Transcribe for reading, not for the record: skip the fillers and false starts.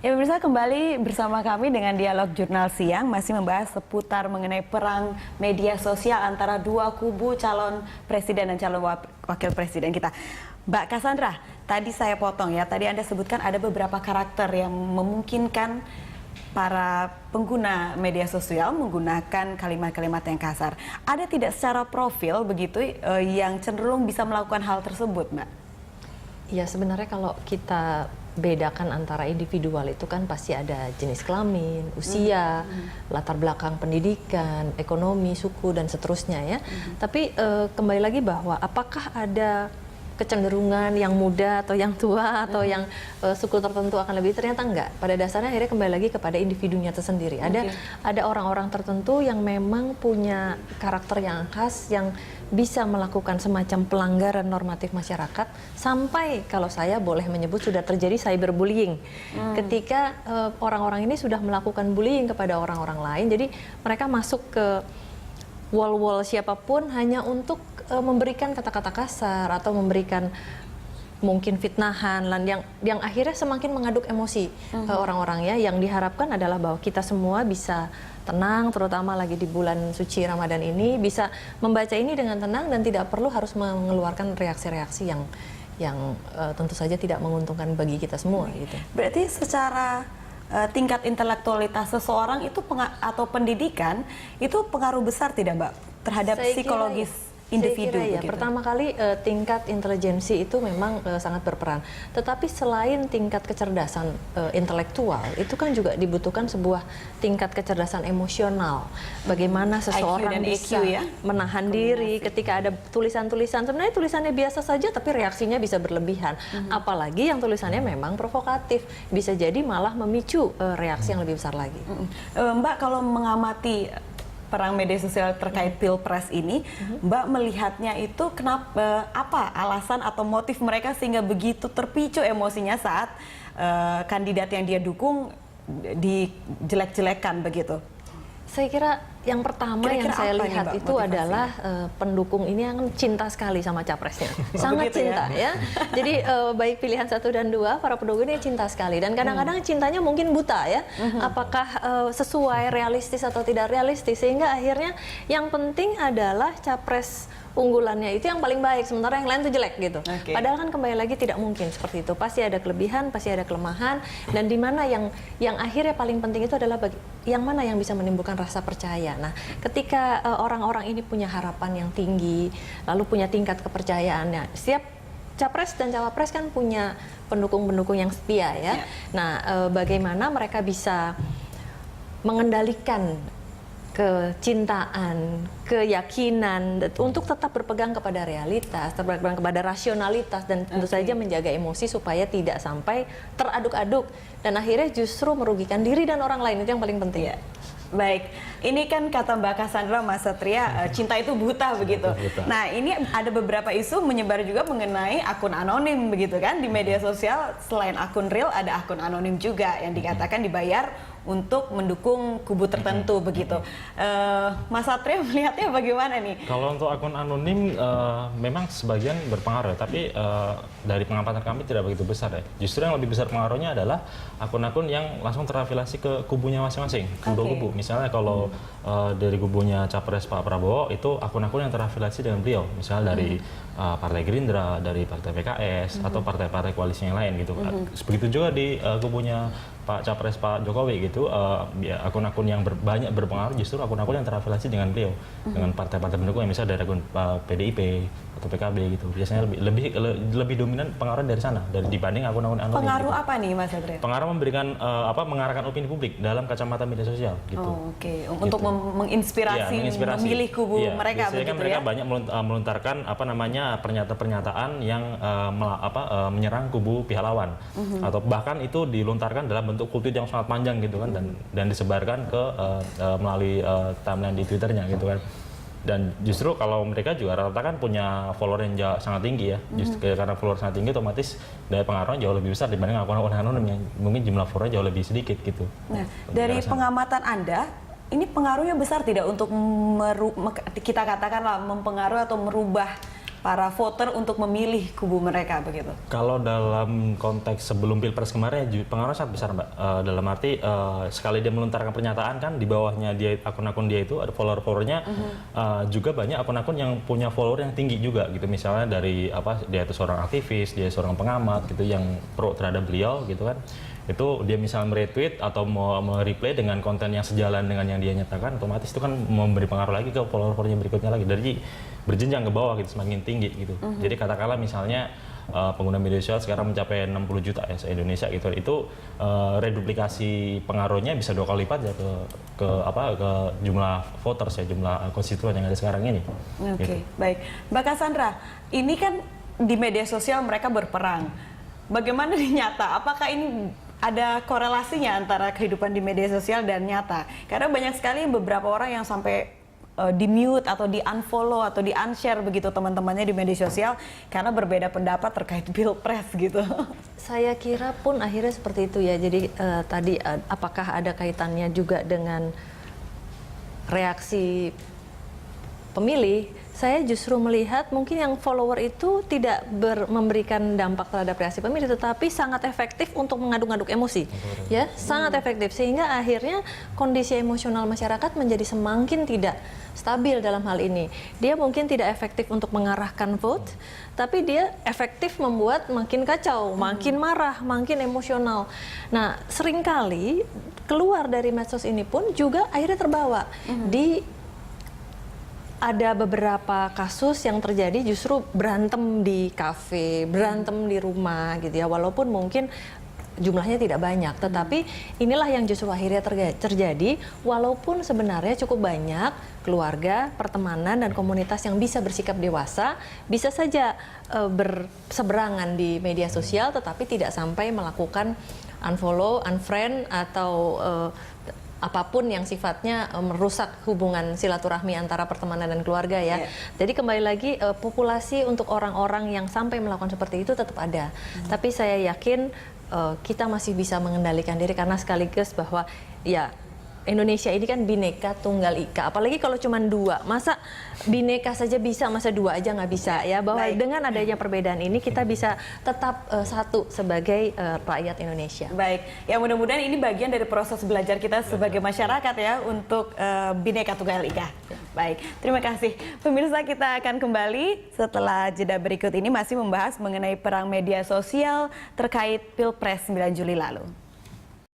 Ya pemirsa, kembali bersama kami dengan Dialog Jurnal Siang, masih membahas seputar mengenai perang media sosial antara dua kubu calon presiden dan calon wakil presiden kita. Mbak Cassandra, tadi saya potong ya, tadi Anda sebutkan ada beberapa karakter yang memungkinkan para pengguna media sosial menggunakan kalimat-kalimat yang kasar. Ada tidak secara profil begitu yang cenderung bisa melakukan hal tersebut, Mbak? Ya, sebenarnya kalau kita bedakan antara individual itu kan pasti ada jenis kelamin, usia, latar belakang pendidikan, ekonomi, suku, dan seterusnya ya. Tapi kembali lagi bahwa apakah ada kecenderungan yang muda atau yang tua atau yang suku tertentu akan lebih, ternyata enggak. Pada dasarnya akhirnya kembali lagi kepada individunya tersendiri. Ada orang-orang tertentu yang memang punya karakter yang khas, yang bisa melakukan semacam pelanggaran normatif masyarakat, sampai kalau saya boleh menyebut sudah terjadi cyberbullying. Ketika orang-orang ini sudah melakukan bullying kepada orang-orang lain, jadi mereka masuk ke wall-wall siapapun hanya untuk memberikan kata-kata kasar atau memberikan mungkin fitnahan yang akhirnya semakin mengaduk emosi orang-orang ya. Yang diharapkan adalah bahwa kita semua bisa tenang, terutama lagi di bulan suci Ramadan ini, bisa membaca ini dengan tenang dan tidak perlu harus mengeluarkan reaksi-reaksi yang tentu saja tidak menguntungkan bagi kita semua gitu. Berarti secara tingkat intelektualitas seseorang itu atau pendidikan itu pengaruh besar tidak, Mbak, terhadap psikologis individu? Ya, pertama kali tingkat intelijensi itu memang sangat berperan. Tetapi selain tingkat kecerdasan intelektual, itu kan juga dibutuhkan sebuah tingkat kecerdasan emosional. Bagaimana seseorang bisa menahan diri ketika ada tulisan-tulisan, sebenarnya tulisannya biasa saja tapi reaksinya bisa berlebihan. Apalagi yang tulisannya memang provokatif, bisa jadi malah memicu reaksi yang lebih besar lagi. Mbak, kalau mengamati perang media sosial terkait Pilpres ini, Mbak melihatnya itu kenapa, apa alasan atau motif mereka sehingga begitu terpicu emosinya saat kandidat yang dia dukung dijelek-jelekan begitu? Saya kira yang pertama yang saya lihat itu adalah pendukung ini yang cinta sekali sama capresnya, sangat cinta ya. Jadi baik pilihan 1 dan 2, para pendukung ini cinta sekali, dan kadang-kadang cintanya mungkin buta ya. Apakah sesuai, realistis atau tidak realistis, sehingga akhirnya yang penting adalah capres unggulannya itu yang paling baik, sementara yang lain itu jelek gitu. Padahal kan kembali lagi tidak mungkin seperti itu. Pasti ada kelebihan, pasti ada kelemahan, dan di mana yang akhirnya paling penting itu adalah yang mana yang bisa menimbulkan rasa percaya. Nah, ketika orang-orang ini punya harapan yang tinggi, lalu punya tingkat kepercayaannya, setiap capres dan cawapres kan punya pendukung-pendukung yang setia ya. Nah, bagaimana mereka bisa mengendalikan kecintaan, keyakinan untuk tetap berpegang kepada realitas, berpegang kepada rasionalitas, dan tentu saja menjaga emosi supaya tidak sampai teraduk-aduk dan akhirnya justru merugikan diri dan orang lain. Itu yang paling penting. Baik, ini kan kata Mbak Cassandra, Mas Satria, cinta itu buta begitu. Nah, ini ada beberapa isu menyebar juga mengenai akun anonim begitu kan di media sosial. Selain akun real, ada akun anonim juga yang dikatakan dibayar untuk mendukung kubu tertentu begitu. Mas Satria melihatnya bagaimana nih? Kalau untuk akun anonim memang sebagian berpengaruh, tapi dari pengamatan kami tidak begitu besar ya. Justru yang lebih besar pengaruhnya adalah akun-akun yang langsung terafiliasi ke kubunya masing-masing, kedua kubu. Misalnya kalau dari kubunya Capres Pak Prabowo itu akun-akun yang terafiliasi dengan beliau, misalnya dari Partai Gerindra, dari Partai PKS, atau partai-partai koalisi yang lain gitu. Begitu juga di kubunya Pak Capres Pak Jokowi gitu, akun-akun yang banyak berpengaruh justru akun-akun yang terafiliasi dengan beliau, dengan partai-partai pendukung, misalnya dari akun PDIP atau PKB gitu. Biasanya lebih dominan pengaruh dari sana dibanding akun-akun anonim. Pengaruh gitu. Apa nih, Mas Satria? Pengaruh memberikan mengarahkan opini publik dalam kacamata media sosial gitu. Untuk menginspirasi memilih kubu mereka biasanya kan mereka banyak melontarkan pernyataan-pernyataan yang menyerang kubu pihak lawan, atau bahkan itu dilontarkan dalam bentuk kultur yang sangat panjang gitu kan, dan disebarkan ke melalui timeline di Twitternya gitu kan. Dan justru kalau mereka juga rata-rata kan punya follower yang sangat tinggi ya, justru karena follower sangat tinggi otomatis daya pengaruhnya jauh lebih besar dibanding akun-akun anonim yang mungkin jumlah followernya jauh lebih sedikit gitu. Nah, dari pengamatan Anda, ini pengaruhnya besar tidak untuk kita katakanlah mempengaruhi atau merubah para voter untuk memilih kubu mereka begitu? Kalau dalam konteks sebelum Pilpres kemarin, pengaruhnya sangat besar, Mbak. Dalam arti sekali dia melontarkan pernyataan kan, di bawahnya dia akun-akun dia itu ada follower-followernya, juga banyak akun-akun yang punya follower yang tinggi juga gitu. Misalnya dari dia itu seorang aktivis, dia seorang pengamat gitu yang pro terhadap beliau gitu kan. Itu dia misalnya meretweet atau mau mereplay dengan konten yang sejalan dengan yang dia nyatakan, otomatis itu kan memberi pengaruh lagi ke follower-followernya berikutnya lagi, dari berjenjang ke bawah gitu, semakin tinggi gitu. Jadi katakanlah misalnya pengguna media sosial sekarang mencapai 60 juta ya se-Indonesia gitu, itu reduplikasi pengaruhnya bisa 2 kali lipat ya ke jumlah voters ya, jumlah konstituen yang ada sekarang ini. Oke, Gitu. baik. Mbak Cassandra, ini kan di media sosial mereka berperang. Bagaimana di nyata? Apakah ini ada korelasinya antara kehidupan di media sosial dan nyata? Karena banyak sekali beberapa orang yang sampai di-mute atau di-unfollow atau di-unshare begitu teman-temannya di media sosial karena berbeda pendapat terkait Pilpres gitu. Saya kira pun akhirnya seperti itu ya. Jadi tadi apakah ada kaitannya juga dengan reaksi pemilih? Saya justru melihat mungkin yang follower itu tidak memberikan dampak terhadap reaksi pemilih, tetapi sangat efektif untuk mengaduk-aduk emosi, ya, sangat efektif sehingga akhirnya kondisi emosional masyarakat menjadi semakin tidak stabil dalam hal ini. Dia mungkin tidak efektif untuk mengarahkan vote, tapi dia efektif membuat makin kacau, makin marah, makin emosional. Nah, seringkali keluar dari medsos ini pun juga akhirnya terbawa ada beberapa kasus yang terjadi justru berantem di kafe, berantem di rumah gitu ya, walaupun mungkin jumlahnya tidak banyak, tetapi inilah yang justru akhirnya terjadi, walaupun sebenarnya cukup banyak keluarga, pertemanan, dan komunitas yang bisa bersikap dewasa, bisa saja berseberangan di media sosial, tetapi tidak sampai melakukan unfollow, unfriend, atau apapun yang sifatnya merusak hubungan silaturahmi antara pertemanan dan keluarga ya. Jadi kembali lagi populasi untuk orang-orang yang sampai melakukan seperti itu tetap ada. Tapi saya yakin kita masih bisa mengendalikan diri karena sekaligus bahwa ya Indonesia ini kan bineka tunggal ika, apalagi kalau cuma 2, masa bineka saja bisa, masa 2 aja nggak bisa ya, bahwa dengan adanya perbedaan ini kita bisa tetap satu sebagai rakyat Indonesia. Baik, ya mudah-mudahan ini bagian dari proses belajar kita sebagai masyarakat ya untuk bineka tunggal ika. Baik, terima kasih. Pemirsa, kita akan kembali setelah jeda berikut ini masih membahas mengenai perang media sosial terkait Pilpres 9 Juli lalu.